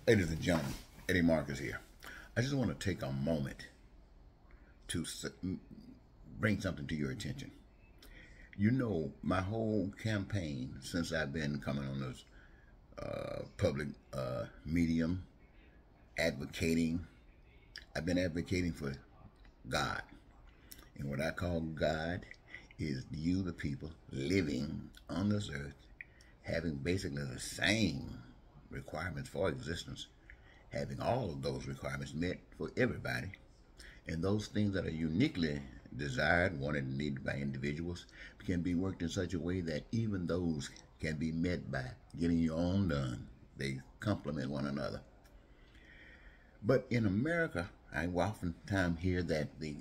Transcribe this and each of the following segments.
Ladies and gentlemen, Eddie Marcus here. I just want to take a moment to bring something to your attention. You know, my whole campaign since I've been coming on this public medium, advocating, I've been advocating for God. And what I call God is you, the people, living on this earth, having basically the same requirements for existence, having all of those requirements met for everybody, and those things that are uniquely desired, wanted, and needed by individuals can be worked in such a way that even those can be met by getting your own done. They complement one another. But in America, I oftentimes hear that the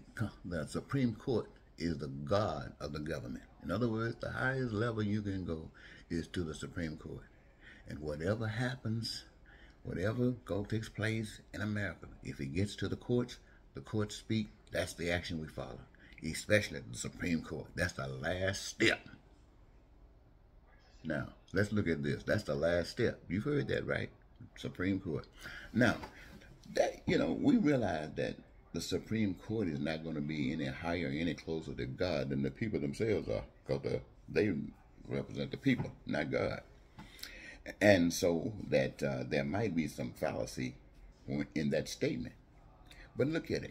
Supreme Court is the God of the government. In other words, the highest level you can go is to the Supreme Court. And whatever happens, whatever takes place in America, if it gets to the courts speak, that's the action we follow, especially the Supreme Court. That's the last step. Now, let's look at this. That's the last step. You've heard that, right? Supreme Court. Now, we realize that the Supreme Court is not going to be any higher, any closer to God than the people themselves are, because they represent the people, not God. And so that there might be some fallacy in that statement. But look at it.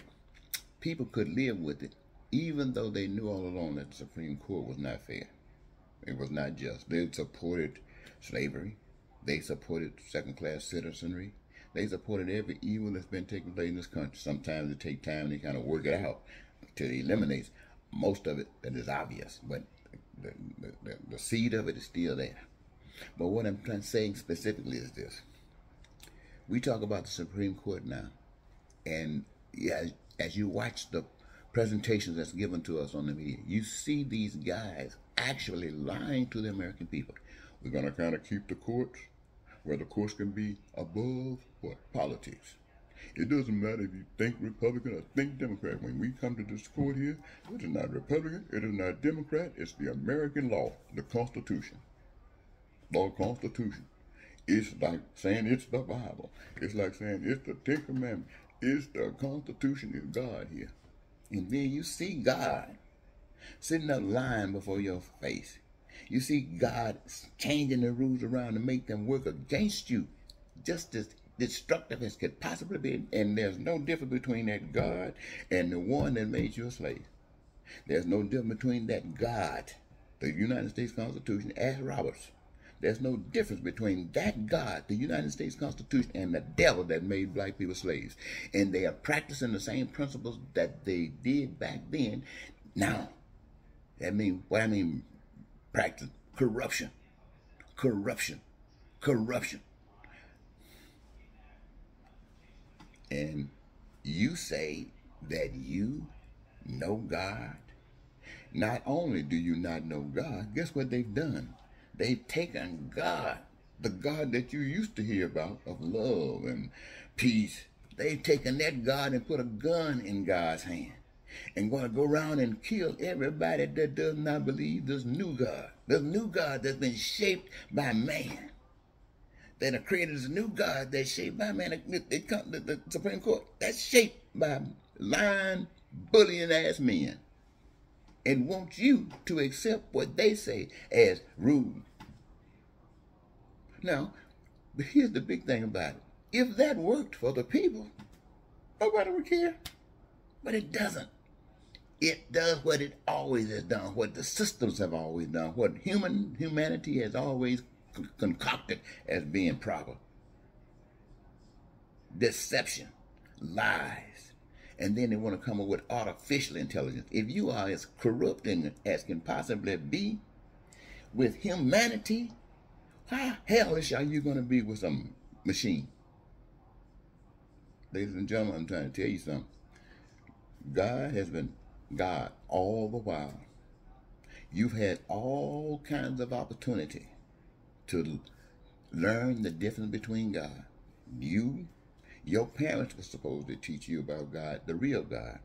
People could live with it, even though they knew all along that the Supreme Court was not fair. It was not just. They supported slavery. They supported second-class citizenry. They supported every evil that's been taking place in this country. Sometimes it takes time to kind of work it out to eliminate most of it that is obvious, but the seed of it is still there. But what I'm saying specifically is this. We talk about the Supreme Court now, and as you watch the presentations that's given to us on the media, you see these guys actually lying to the American people. We're going to kind of keep the courts where the courts can be above what? Politics. It doesn't matter if you think Republican or think Democrat. When we come to this court here, it is not Republican, it is not Democrat, it's the American law, the Constitution. The Constitution. It's like saying it's the Bible. It's like saying it's the Ten Commandments. It's the Constitution. Is God here. And then you see God sitting up lying before your face. You see God changing the rules around to make them work against you, just as destructive as could possibly be. And there's no difference between that God and the one that made you a slave. There's no difference between that God, the United States Constitution, as Roberts. There's no difference between that God, the United States Constitution, and the devil that made black people slaves. And they are practicing the same principles that they did back then. Now, practice corruption. And you say that you know God. Not only do you not know God, guess what they've done? They've taken God, the God that you used to hear about, of love and peace. They've taken that God and put a gun in God's hand and going to go around and kill everybody that does not believe this new God that's been shaped by man. That are created as a new God that's shaped by man. The Supreme Court, that's shaped by lying, bullying ass men, and want you to accept what they say as rule. Now, but here's the big thing about it. If that worked for the people, nobody would care. But it doesn't. It does what it always has done, what the systems have always done, what humanity has always concocted as being proper. Deception, lies. And then they want to come up with artificial intelligence. If you are as corrupt as can possibly be with humanity, how hellish are you going to be with some machine? Ladies and gentlemen, I'm trying to tell you something. God has been God all the while. You've had all kinds of opportunity to learn the difference between God. Your parents were supposed to teach you about God, the real God.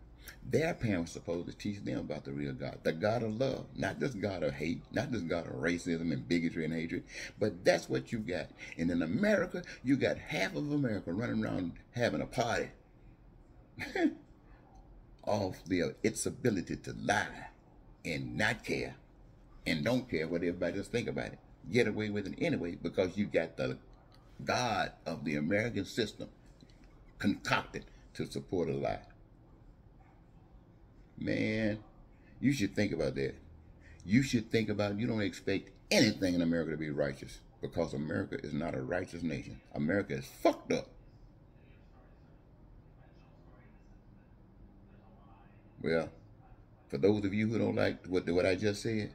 Their parents supposed to teach them about the real God, the God of love, not this God of hate, not this God of racism and bigotry and hatred, but that's what you got. And in America, you got half of America running around having a party off its ability to lie and not care and don't care what everybody else think about it. Get away with it anyway because you got the God of the American system concocted to support a lie. Man, you should think about that. You should think about you don't expect anything in America to be righteous because America is not a righteous nation. America is fucked up. Well, for those of you who don't like what I just said,